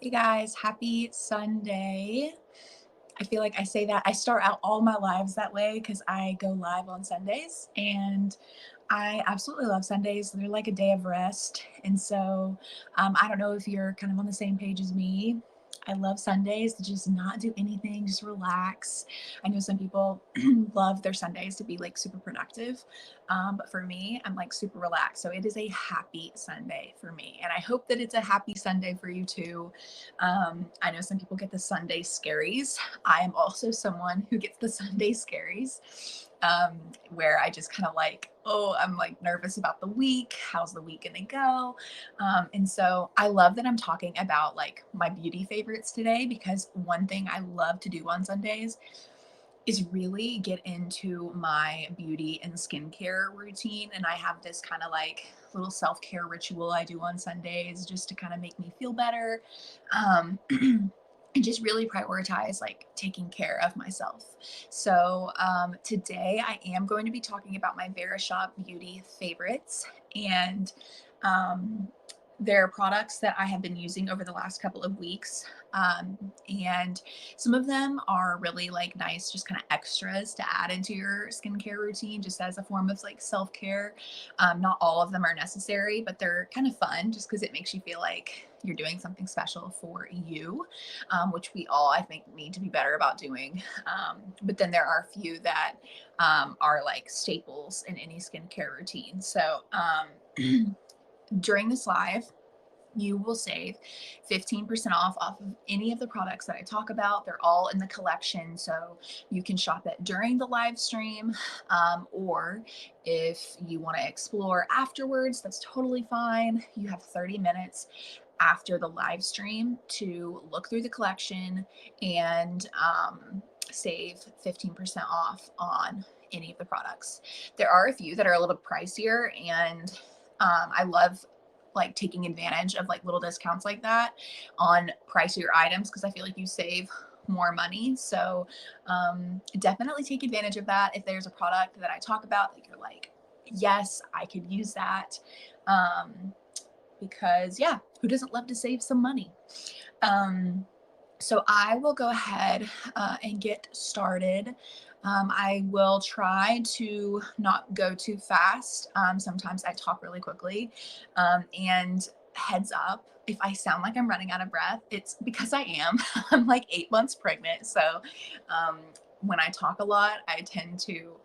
Hey guys, happy Sunday. I feel like I say that I start out all my lives that way because I go live on Sundays and I absolutely love Sundays. They're like a day of rest. And so I don't know if you're kind of on the same page as me. I love Sundays to just not do anything, just relax. I know some people love their Sundays to be like super productive. But for me, I'm like super relaxed. So it is a happy Sunday for me. And I hope that it's a happy Sunday for you too. I know some people get the Sunday scaries. I am also someone who gets the Sunday scaries, where I just kind of like, oh, I'm like nervous about the week. How's the week gonna go? And so I love that I'm talking about like my beauty favorites today because one thing I love to do on Sundays is really get into my beauty and skincare routine. And I have this kind of like little self care ritual I do on Sundays just to kind of make me feel better. And just really prioritize like taking care of myself. So today I am going to be talking about my Verishop beauty favorites and um, they're products that I have been using over the last couple of weeks. And some of them are really like nice, just kind of extras to add into your skincare routine, just as a form of like self care. Not all of them are necessary, but they're kind of fun just because it makes you feel like you're doing something special for you, which we all, I think, need to be better about doing. But then there are a few that are like staples in any skincare routine. So during this live, you will save 15% off of any of the products that I talk about. They're all in the collection, so you can shop it during the live stream, or if you want to explore afterwards, that's totally fine. You have 30 minutes after the live stream to look through the collection and save 15% off on any of the products. There are a few that are a little pricier, and I love like taking advantage of like little discounts like that on pricier items because I feel like you save more money. So definitely take advantage of that. If there's a product that I talk about that you're like, yes, I could use that. Because yeah, who doesn't love to save some money? Um, so I will go ahead and get started. I will try to not go too fast. Sometimes I talk really quickly. And heads up, if I sound like I'm running out of breath, it's because I am. I'm like 8 months pregnant. So um, when I talk a lot, I tend to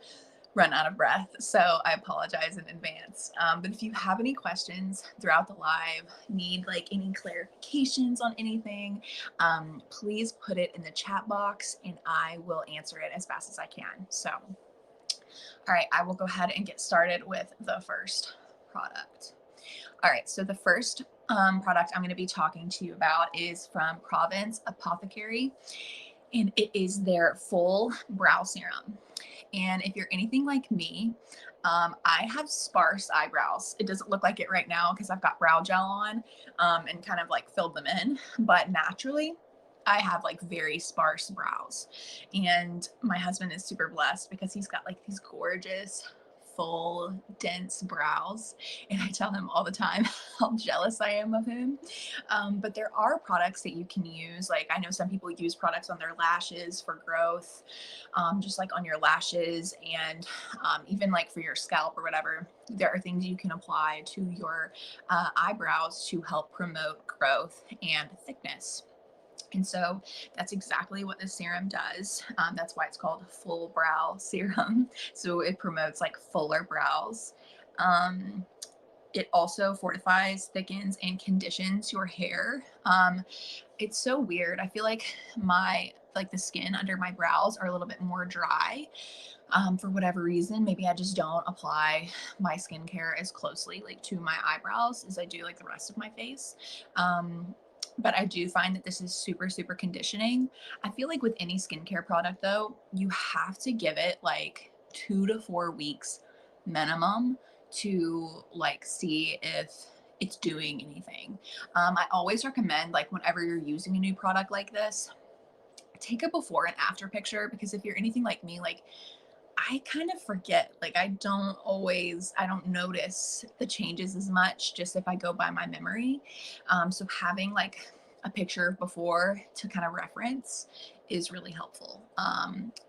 run out of breath. So I apologize in advance. But if you have any questions throughout the live, need like any clarifications on anything, please put it in the chat box and I will answer it as fast as I can. So, all right, I will go ahead and get started with the first product. All right, so the first product I'm going to be talking to you about is from Province Apothecary, and it is their full brow serum. And if you're anything like me, I have sparse eyebrows. It doesn't look like it right now because I've got brow gel on and kind of like filled them in. But naturally, I have like very sparse brows. And my husband is super blessed because he's got like these gorgeous, full, dense brows. And I tell him all the time how jealous I am of him. But there are products that you can use. Like I know some people use products on their lashes for growth, just like on your lashes and even like for your scalp or whatever. There are things you can apply to your eyebrows to help promote growth and thickness. And so that's exactly what the serum does. That's why it's called full brow serum. So it promotes like fuller brows. Um, it also fortifies, thickens, and conditions your hair. It's so weird. I feel like the skin under my brows are a little bit more dry for whatever reason. Maybe I just don't apply my skincare as closely like to my eyebrows as I do like the rest of my face. But I do find that this is super, super conditioning. I feel like with any skincare product though, you have to give it like 2 to 4 weeks minimum to like see if it's doing anything. I always recommend like whenever you're using a new product like this, take a before and after picture because if you're anything like me, like I kind of forget. Like I don't notice the changes as much just if I go by my memory. So having like a picture before to kind of reference is really helpful.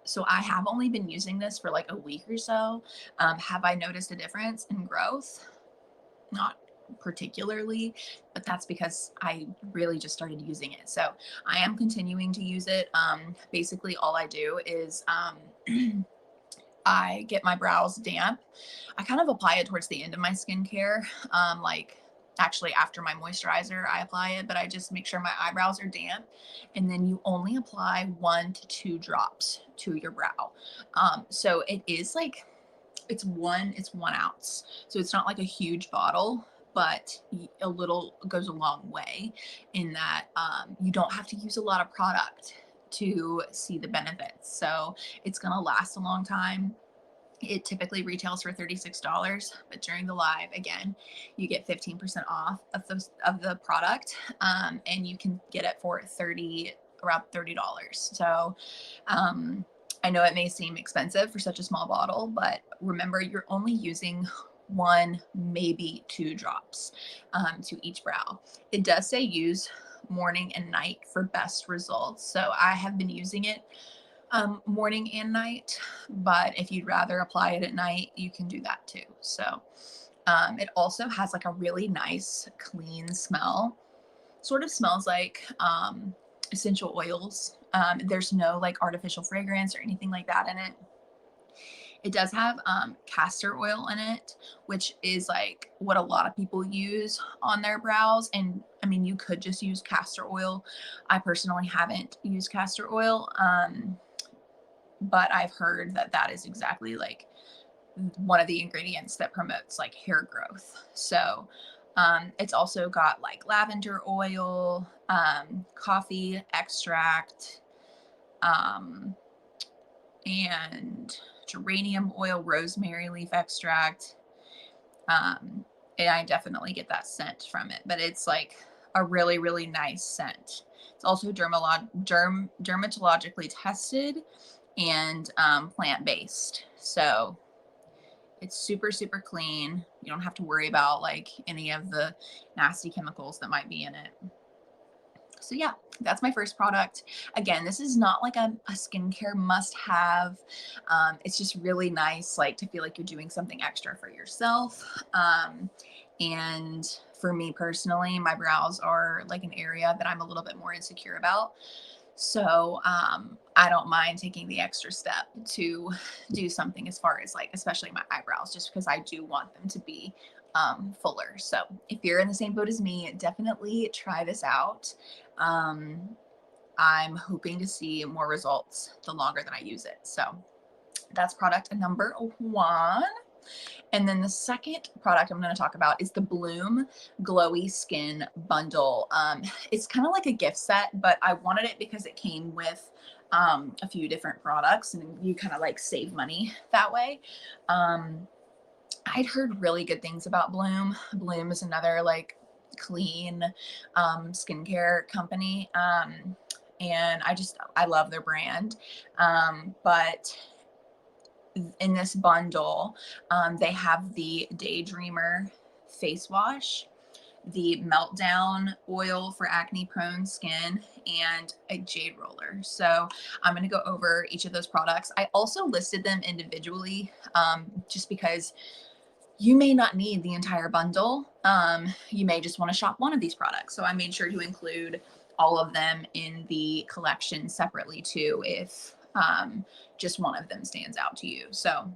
So I have only been using this for like a week or so. Have I noticed a difference in growth? Not particularly, but that's because I really just started using it. So I am continuing to use it. Basically all I do is I get my brows damp. I kind of apply it towards the end of my skincare. Like actually after my moisturizer, I apply it, but I just make sure my eyebrows are damp. And then you only apply 1 to 2 drops to your brow. So it is like, it's 1 ounce. So it's not like a huge bottle, but a little goes a long way in that you don't have to use a lot of product to see the benefits. So it's going to last a long time. It typically retails for $36, but during the live, again, you get 15% off of the product, and you can get it for around $30. So I know it may seem expensive for such a small bottle, but remember, you're only using 1, maybe 2 drops to each brow. It does say use morning and night for best results. So I have been using it morning and night, but if you'd rather apply it at night, you can do that too. So it also has like a really nice clean smell. Sort of smells like essential oils. There's no like artificial fragrance or anything like that in it. It does have castor oil in it, which is like what a lot of people use on their brows. And I mean, you could just use castor oil. I personally haven't used castor oil, but I've heard that that is exactly like one of the ingredients that promotes like hair growth. So it's also got like lavender oil, coffee extract, um, and geranium oil, rosemary leaf extract. And I definitely get that scent from it, but it's like a really, really nice scent. It's also dermatologically tested and plant-based. So it's super, super clean. You don't have to worry about like any of the nasty chemicals that might be in it. So yeah, that's my first product. Again, this is not like a skincare must have. It's just really nice, like to feel like you're doing something extra for yourself. And for me personally, my brows are like an area that I'm a little bit more insecure about. So I don't mind taking the extra step to do something as far as like, especially my eyebrows, just because I do want them to be fuller. So if you're in the same boat as me, definitely try this out. Um, I'm hoping to see more results the longer that I use it. So that's product number 1. And then the second product I'm going to talk about is the Bloom Glowy Skin Bundle. It's kind of like a gift set, but I wanted it because it came with a few different products and you kind of like save money that way. I'd heard really good things about Bloom. Bloom is another like clean skincare company. And I love their brand. But in this bundle, they have the Daydreamer face wash, the Meltdown oil for acne prone skin, and a Jade Roller. So I'm going to go over each of those products. I also listed them individually just because you may not need the entire bundle. You may just want to shop one of these products. So I made sure to include all of them in the collection separately too, if just one of them stands out to you. So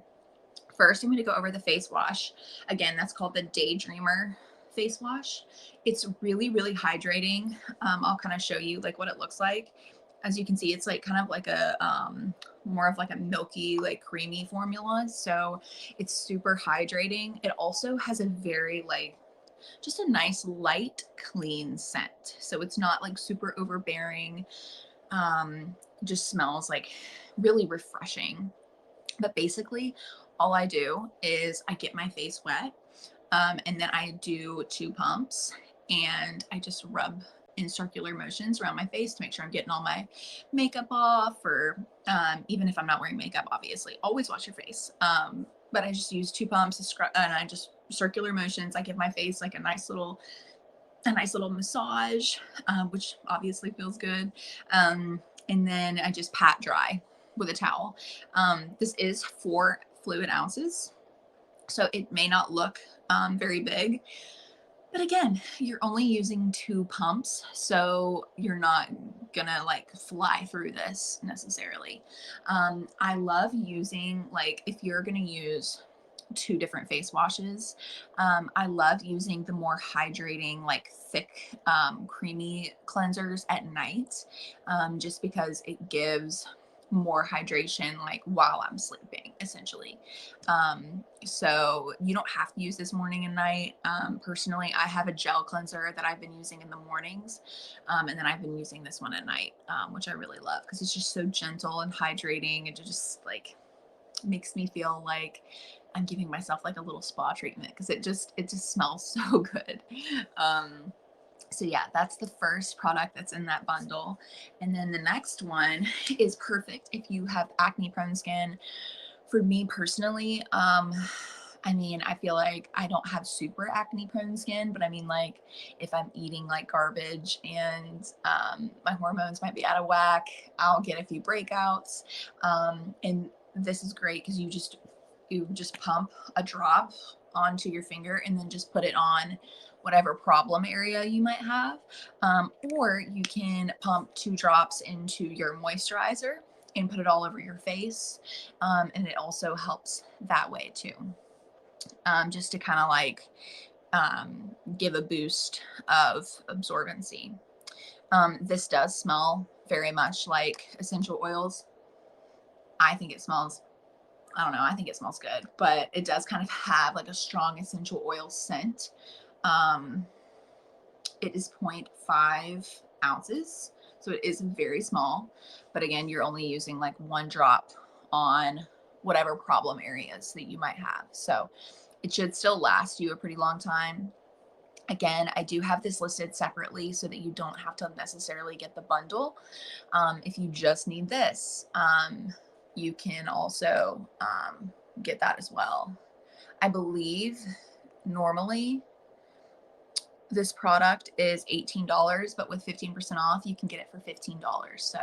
first, I'm going to go over the face wash. Again, that's called the Daydreamer face wash. It's really, really hydrating. I'll kind of show you like what it looks like. As you can see, it's like kind of like a more of like a milky, like creamy formula. So it's super hydrating. It also has a very like just a nice light, clean scent. So it's not like super overbearing. Just smells like really refreshing. But basically, all I do is I get my face wet, and then I do 2 pumps, and I just rub in circular motions around my face to make sure I'm getting all my makeup off, or even if I'm not wearing makeup, obviously, always wash your face. But I just use 2 pumps and I just circular motions. I give my face like a nice little a nice little massage, which obviously feels good. And then I just pat dry with a towel. This is 4 fluid ounces, so it may not look very big, but again, you're only using 2 pumps, so you're not gonna like fly through this necessarily. I love using, like, if you're gonna use 2 different face washes, I love using the more hydrating, like thick, creamy cleansers at night, just because it gives more hydration like while I'm sleeping, essentially. So you don't have to use this morning and night. Personally, I have a gel cleanser that I've been using in the mornings, and then I've been using this one at night, which I really love because it's just so gentle and hydrating. It just like makes me feel like I'm giving myself like a little spa treatment because it just smells so good. Um, so yeah, that's the first product that's in that bundle. And then the next one is perfect if you have acne prone skin. For me personally, I mean, I feel like I don't have super acne prone skin, but I mean, like, if I'm eating like garbage and my hormones might be out of whack, I'll get a few breakouts. And this is great because you just pump a drop onto your finger and then just put it on whatever problem area you might have. Or you can pump 2 drops into your moisturizer and put it all over your face. And it also helps that way too. Just to kind of like give a boost of absorbency. This does smell very much like essential oils. I think it smells, I don't know, I think it smells good, but it does kind of have like a strong essential oil scent. Um, it is 0.5 ounces, so it is very small, but again, you're only using like 1 drop on whatever problem areas that you might have. So it should still last you a pretty long time. Again, I do have this listed separately so that you don't have to necessarily get the bundle. If you just need this, you can also get that as well. I believe normally this product is $18, but with 15% off, you can get it for $15. So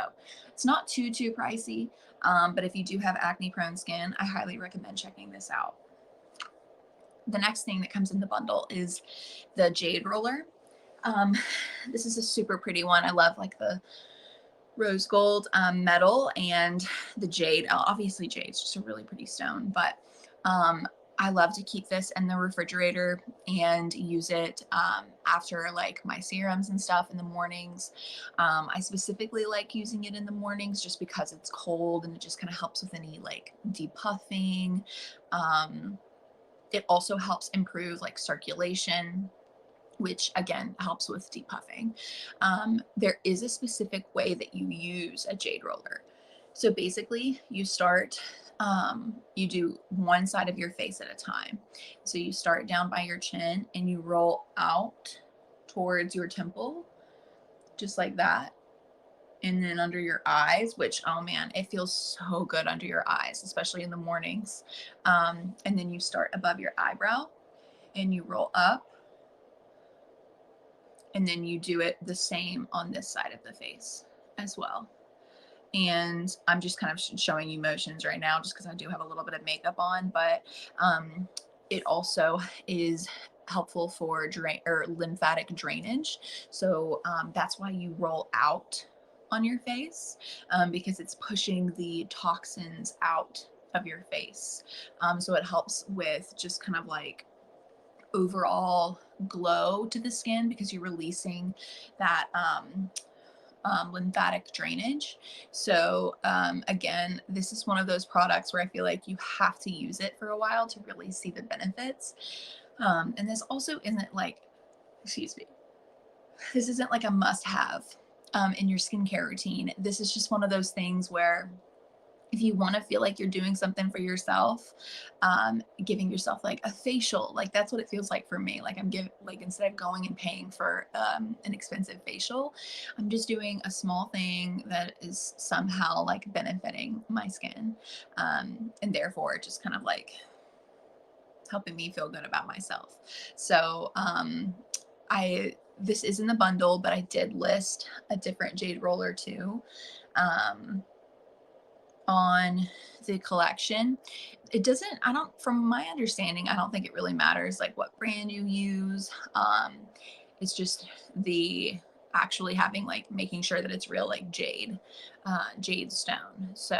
it's not too pricey. But if you do have acne prone skin, I highly recommend checking this out. The next thing that comes in the bundle is the Jade Roller. Um, this is a super pretty one. I love like the rose gold metal and the jade. Obviously, jade's just a really pretty stone, but I love to keep this in the refrigerator and use it after like my serums and stuff in the mornings. I specifically like using it in the mornings just because it's cold and it just kind of helps with any like depuffing. It also helps improve like circulation, which again helps with depuffing. There is a specific way that you use a jade roller. So basically, you do one side of your face at a time. So you start down by your chin and you roll out towards your temple, just like that. And then under your eyes, which, oh man, it feels so good under your eyes, especially in the mornings. And then you start above your eyebrow and you roll up, and then you do it the same on this side of the face as well. And I'm just kind of showing you motions right now just because I do have a little bit of makeup on, but it also is helpful for drain or lymphatic drainage. So that's why you roll out on your face, because it's pushing the toxins out of your face. So it helps with just kind of like overall glow to the skin because you're releasing that lymphatic drainage. So again, this is one of those products where I feel like you have to use it for a while to really see the benefits. And this also isn't like, excuse me, this isn't like a must-have in your skincare routine. This is just one of those things where if you want to feel like you're doing something for yourself, giving yourself like a facial, like that's what it feels like for me. Like I'm giving, like instead of going and paying for an expensive facial, I'm just doing a small thing that is somehow like benefiting my skin, and therefore just kind of like helping me feel good about myself. So I this is in the bundle, but I did list a different Jade Roller too on the collection. It doesn't, I don't, from my understanding, I don't think it really matters like what brand you use. It's just the actually having like making sure that it's real like jade stone. So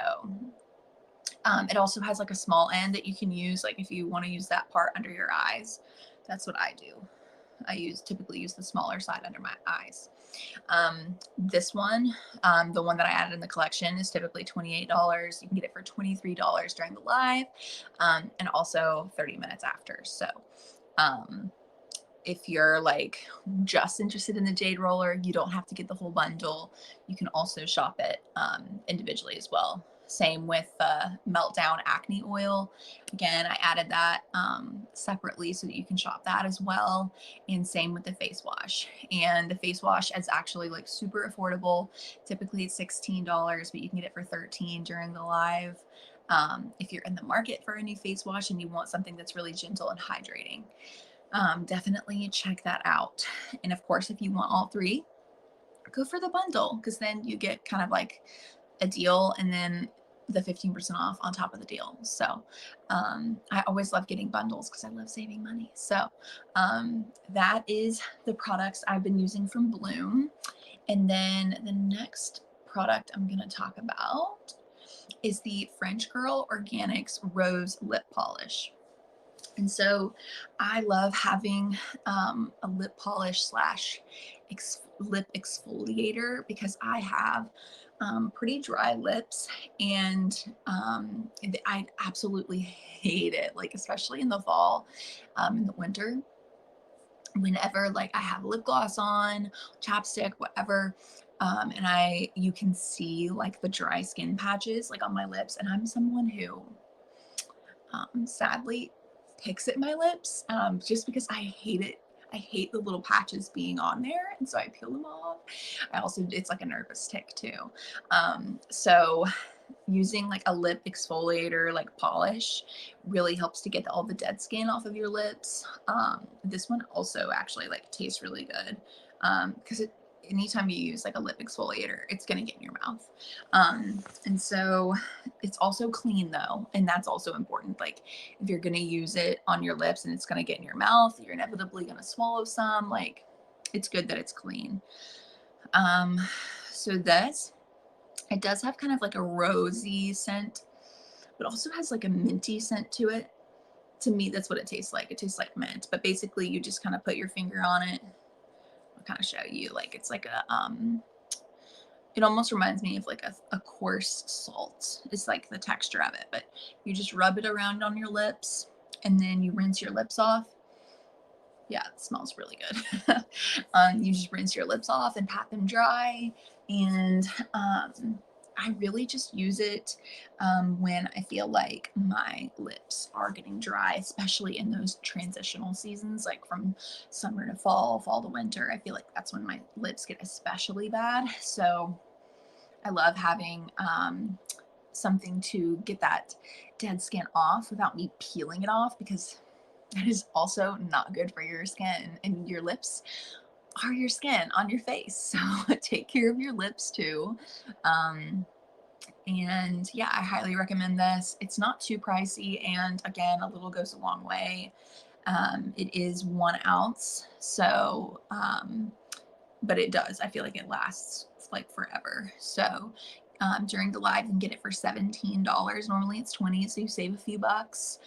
it also has like a small end that you can use like if you want to use that part under your eyes. That's what I do. I typically use the smaller side under my eyes. This one, the one that I added in the collection, is typically $28. You can get it for $23 during the live, and also 30 minutes after. So if you're like just interested in the Jade Roller, you don't have to get the whole bundle. You can also shop it individually as well. Same with Meltdown Acne Oil. Again, I added that separately so that you can shop that as well. And same with the face wash. And the face wash is actually like super affordable. Typically it's $16, but you can get it for $13 during the live. If you're in the market for a new face wash and you want something that's really gentle and hydrating, definitely check that out. And of course, if you want all three, go for the bundle, because then you get kind of like a deal and then the 15% off on top of the deal. So I always love getting bundles because I love saving money. So that is the products I've been using from Bloom. And then the next product I'm going to talk about is the French Girl Organics Rose Lip Polish. And so I love having a lip polish slash lip exfoliator because I have pretty dry lips, and I absolutely hate it, like especially in the fall, in the winter. Whenever like I have lip gloss on, chapstick, whatever, and you can see like the dry skin patches like on my lips, and I'm someone who sadly picks at my lips just because I hate it. I hate the little patches being on there, and so I peel them off. It's like a nervous tick too. So using like a lip exfoliator like polish really helps to get all the dead skin off of your lips. This one also actually like tastes really good because anytime you use like a lip exfoliator, it's going to get in your mouth. And so it's also clean though, and that's also important. Like if you're going to use it on your lips and it's going to get in your mouth, you're inevitably going to swallow some. Like it's good that it's clean. So it does have kind of like a rosy scent, but also has like a minty scent to it. To me, that's what it tastes like. It tastes like mint, but basically you just kind of put your finger on it. I'll kind of show you, like it's like it almost reminds me of like a coarse salt. It's like the texture of it, but you just rub it around on your lips and then you rinse your lips off. Yeah, it smells really good. You just rinse your lips off and pat them dry. And I really just use it when I feel like my lips are getting dry, especially in those transitional seasons, like from summer to fall, fall to winter. I feel like that's when my lips get especially bad. So I love having something to get that dead skin off without me peeling it off, because that is also not good for your skin, and your lips are your skin on your face. So take care of your lips too. And yeah, I highly recommend this. It's not too pricey, and again, a little goes a long way. It is 1 ounce, so but it does, I feel like it lasts like forever. So during the live, you can get it for $17. Normally it's $20, so you save a few bucks.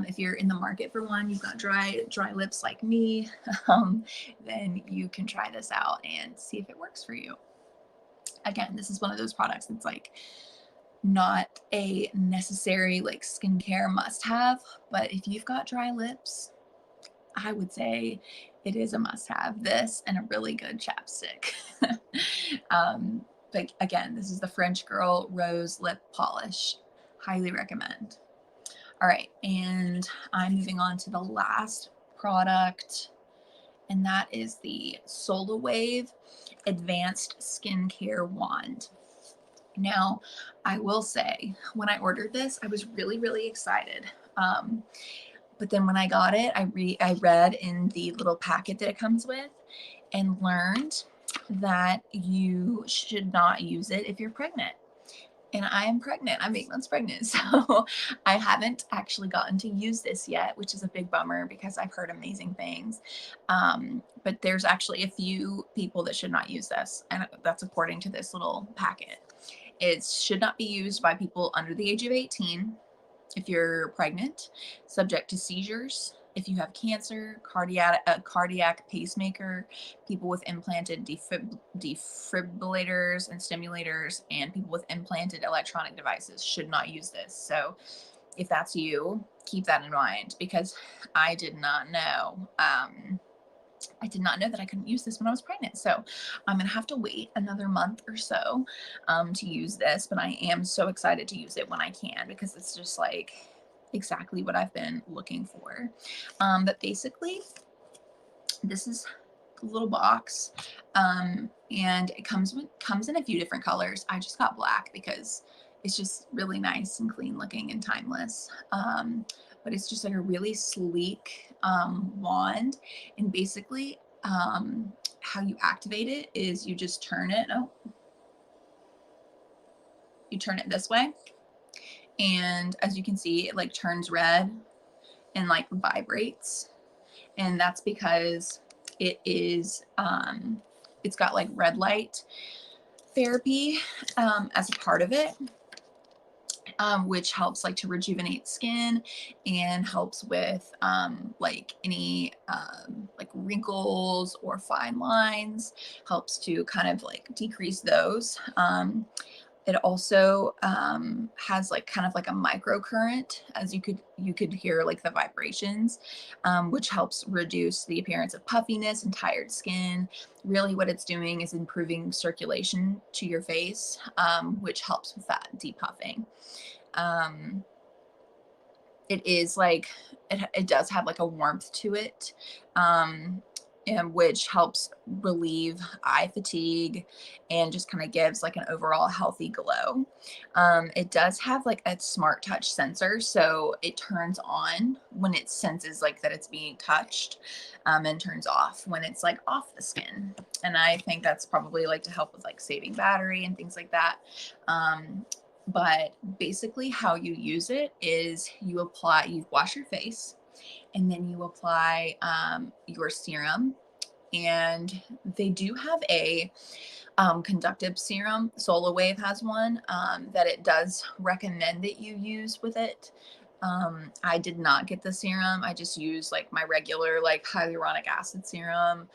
If you're in the market for one, you've got dry lips like me, then you can try this out and see if it works for you. Again, this is one of those products that's like not a necessary like skincare must have, but if you've got dry lips, I would say it is a must have. This and a really good chapstick. But again, this is the French Girl Rose Lip Polish. Highly recommend. All right, and I'm moving on to the last product, and that is the Solar Wave Advanced Skincare Wand. Now, I will say, when I ordered this, I was really, really excited. But then when I got it, I read in the little packet that it comes with, and learned that you should not use it if you're pregnant. And I am pregnant. I'm 8 months pregnant. So I haven't actually gotten to use this yet, which is a big bummer because I've heard amazing things. But there's actually a few people that should not use this. And that's according to this little packet. It should not be used by people under the age of 18. If you're pregnant, subject to seizures, if you have cancer, cardiac pacemaker, people with implanted defibrillators and stimulators, and people with implanted electronic devices should not use this. So if that's you, keep that in mind, because I did not know. I did not know that I couldn't use this when I was pregnant. So I'm going to have to wait another month or so to use this, but I am so excited to use it when I can, because it's just like exactly what I've been looking for. But basically, this is a little box, and it comes in a few different colors. I just got black because it's just really nice and clean looking and timeless. But it's just like a really sleek wand, and basically how you activate it is you just turn it. You turn it this way, and as you can see, it like turns red and like vibrates, and that's because it is it's got like red light therapy as a part of it, which helps like to rejuvenate skin and helps with like any like wrinkles or fine lines, helps to kind of like decrease those. It also has like kind of like a microcurrent, as you could hear like the vibrations, which helps reduce the appearance of puffiness and tired skin. Really what it's doing is improving circulation to your face, which helps with that depuffing. It is like, it does have like a warmth to it, and which helps relieve eye fatigue and just kind of gives like an overall healthy glow. It does have like a smart touch sensor, so it turns on when it senses like that it's being touched, and turns off when it's like off the skin. And I think that's probably like to help with like saving battery and things like that. But basically how you use it is you wash your face, and then you apply your serum. And they do have a conductive serum. SolarWave has one that it does recommend that you use with it. I did not get the serum. I just used like my regular like hyaluronic acid serum.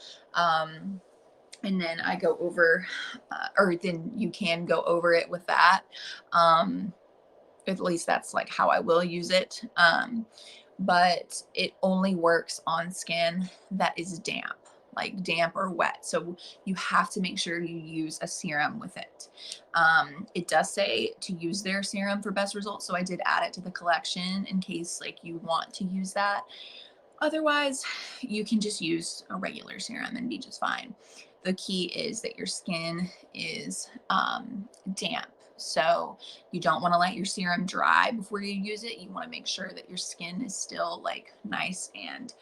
And then I go over, or then you can go over it with that. At least that's like how I will use it. But it only works on skin that is damp, like damp or wet. So you have to make sure you use a serum with it. It does say to use their serum for best results, so I did add it to the collection in case like you want to use that. Otherwise, you can just use a regular serum and be just fine. The key is that your skin is damp. So you don't want to let your serum dry before you use it. You want to make sure that your skin is still like nice and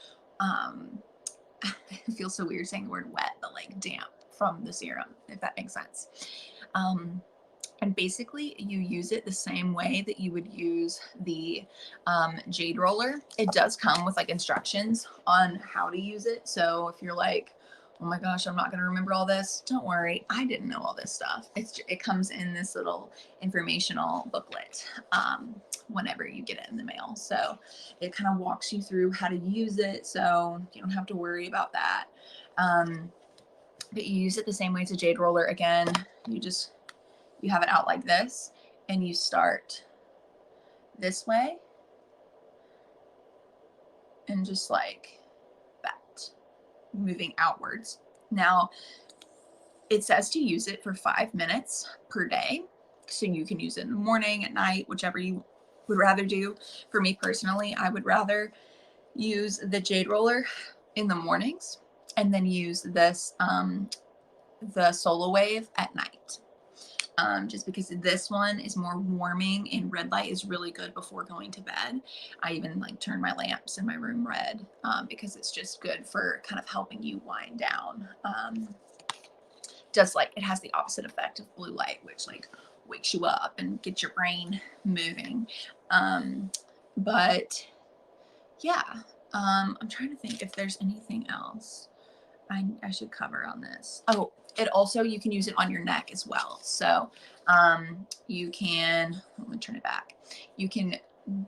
it feels so weird saying the word wet, but like damp from the serum, if that makes sense. And basically you use it the same way that you would use the Jade Roller. It does come with like instructions on how to use it. So if you're like, oh my gosh, I'm not going to remember all this, don't worry. I didn't know all this stuff. It comes in this little informational booklet whenever you get it in the mail. So it kind of walks you through how to use it. So you don't have to worry about that. But you use it the same way as a Jade Roller. Again, you have it out like this, and you start this way and just like that, moving outwards. Now, it says to use it for 5 minutes per day. So you can use it in the morning, at night, whichever you would rather do. For me personally, I would rather use the Jade Roller in the mornings and then use this, the SolarWave at night. just because this one is more warming and red light is really good before going to bed. I even like turn my lamps in my room red because it's just good for kind of helping you wind down. Just like it has the opposite effect of blue light, which like wakes you up and gets your brain moving. But yeah, I'm trying to think if there's anything else I should cover on this. Oh, it also, you can use it on your neck as well. So you can, let me turn it back. You can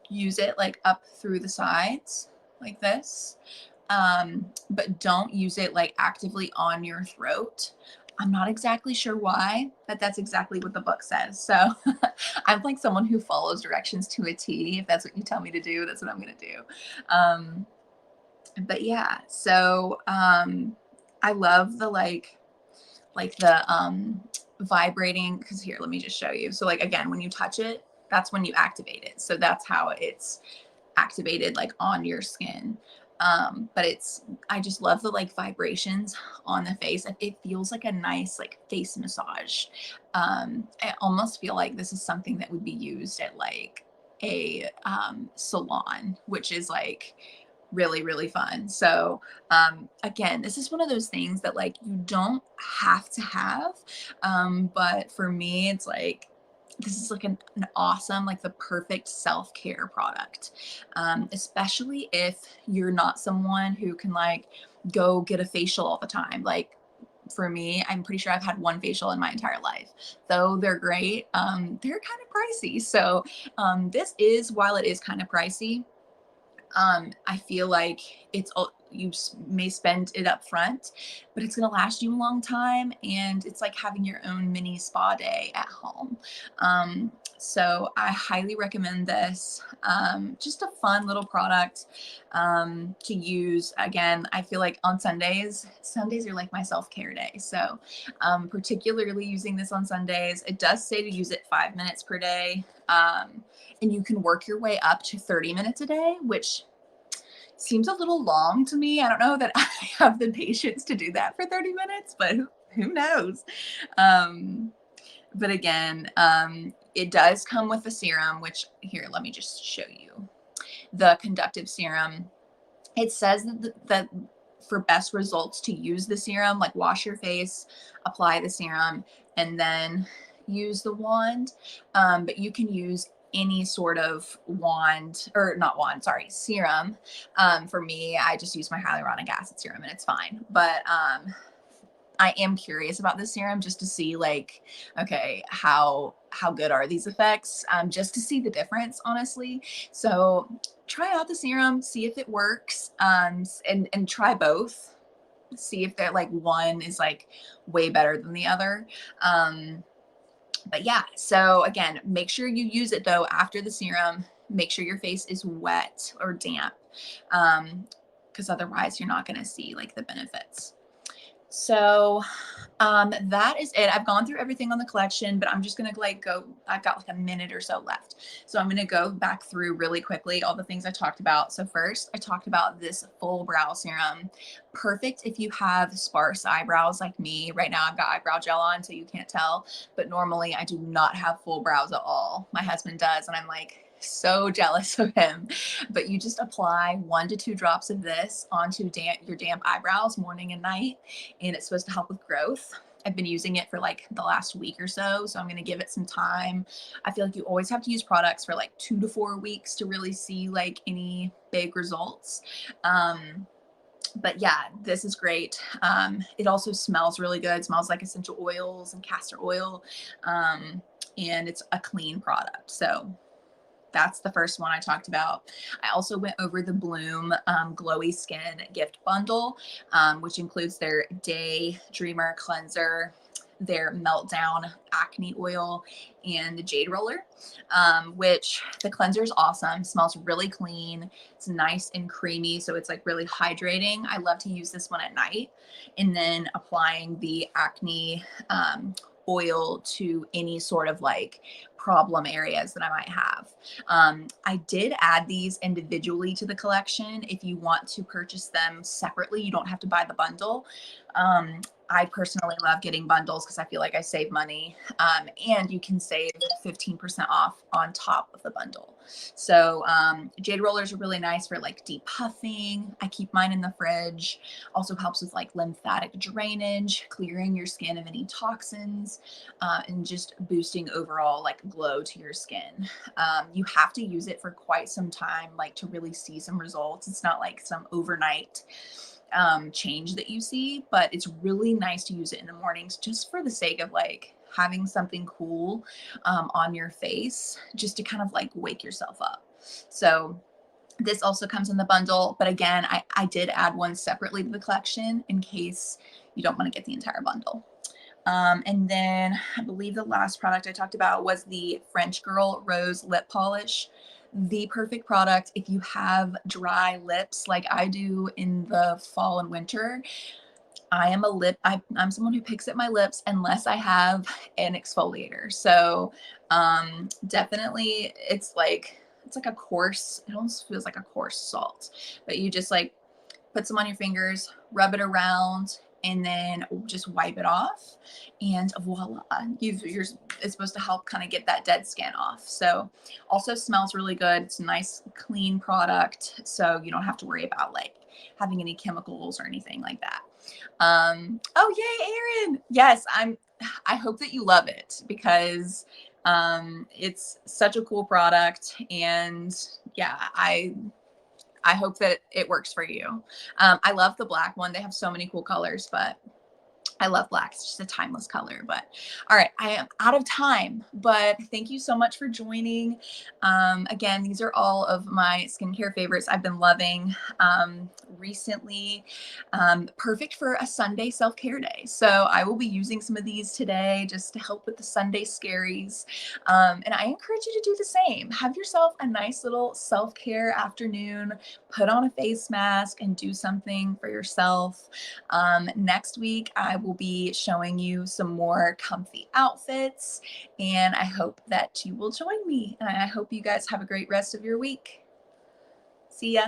use it like up through the sides like this, but don't use it like actively on your throat. I'm not exactly sure why, but that's exactly what the book says. So I'm like someone who follows directions to a T. If that's what you tell me to do, that's what I'm going to do. But yeah, so I love the like the vibrating, because here, let me just show you. So like, again, when you touch it, that's when you activate it. So that's how it's activated like on your skin. But I just love the like vibrations on the face. It feels like a nice like face massage. I almost feel like this is something that would be used at like a salon, which is like really, really fun. So again, this is one of those things that like you don't have to have. But for me, it's like, this is like an awesome, like the perfect self-care product. Especially if you're not someone who can like go get a facial all the time. Like for me, I'm pretty sure I've had one facial in my entire life. Though they're great, they're kind of pricey. So this is, while it is kind of pricey, I feel like you may spend it up front, but it's going to last you a long time. And it's like having your own mini spa day at home. So I highly recommend this. Just a fun little product to use. Again, I feel like on Sundays are like my self-care day. So particularly using this on Sundays, it does say to use it 5 minutes per day. And you can work your way up to 30 minutes a day, which seems a little long to me. I don't know that I have the patience to do that for 30 minutes, but who knows? But again, it does come with a serum, which here, let me just show you the conductive serum. It says that for best results to use the serum, like wash your face, apply the serum, and then use the wand. But you can use any sort of wand, or not wand, sorry, serum. For me, I just use my hyaluronic acid serum and it's fine. But I am curious about this serum just to see like, okay, how good are these effects? Just to see the difference, honestly. So try out the serum, see if it works, and try both. See if they're like one is like way better than the other. But yeah, so again, make sure you use it though after the serum. Make sure your face is wet or damp, because otherwise you're not going to see like the benefits. So that is it. I've gone through everything on the collection, but I'm just gonna like go, I've got like a minute or so left. So I'm gonna go back through really quickly all the things I talked about. So first I talked about this full brow serum. Perfect if you have sparse eyebrows like me. Right now I've got eyebrow gel on, so you can't tell, but normally I do not have full brows at all. My husband does, and I'm like so jealous of him. But you just apply 1 to 2 drops of this onto your damp eyebrows morning and night, and it's supposed to help with growth. I've been using it for like the last week or so, so I'm going to give it some time. I feel like you always have to use products for like 2 to 4 weeks to really see like any big results. But yeah, this is great. It also smells really good. It smells like essential oils and castor oil, and it's a clean product. So that's the first one I talked about. I also went over the Bloom Glowy Skin gift bundle, which includes their Day Dreamer Cleanser, their Meltdown Acne Oil, and the Jade Roller, which the cleanser is awesome. Smells really clean. It's nice and creamy, so it's like really hydrating. I love to use this one at night, and then applying the acne oil to any sort of like problem areas that I might have. I did add these individually to the collection. If you want to purchase them separately, you don't have to buy the bundle. I personally love getting bundles because I feel like I save money, and you can save 15% off on top of the bundle. So Jade Rollers are really nice for like depuffing. I keep mine in the fridge. Also helps with like lymphatic drainage, clearing your skin of any toxins, and just boosting overall like glow to your skin. You have to use it for quite some time, like to really see some results. It's not like some overnight change that you see, but it's really nice to use it in the mornings just for the sake of like having something cool on your face, just to kind of like wake yourself up. So this also comes in the bundle, but again, I did add one separately to the collection in case you don't want to get the entire bundle. And then I believe the last product I talked about was the French Girl Rose Lip Polish. The perfect product if you have dry lips like I do in the fall and winter. I'm someone who picks at my lips unless I have an exfoliator. So definitely it's like a coarse, it almost feels like a coarse salt, but you just like put some on your fingers, rub it around, and then just wipe it off. And voila, it's supposed to help kind of get that dead skin off. So also smells really good. It's a nice, clean product. So you don't have to worry about like having any chemicals or anything like that. Oh, yay, Aaron. Yes, I hope that you love it because it's such a cool product. And yeah, I hope that it works for you. I love the black one. They have so many cool colors, but I love black. It's just a timeless color. But all right, I am out of time. But thank you so much for joining. Again, these are all of my skincare favorites I've been loving recently. Perfect for a Sunday self-care day. So I will be using some of these today just to help with the Sunday scaries. And I encourage you to do the same. Have yourself a nice little self-care afternoon. Put on a face mask and do something for yourself. Next week, I will be showing you some more comfy outfits, and I hope that you will join me. And I hope you guys have a great rest of your week. See ya.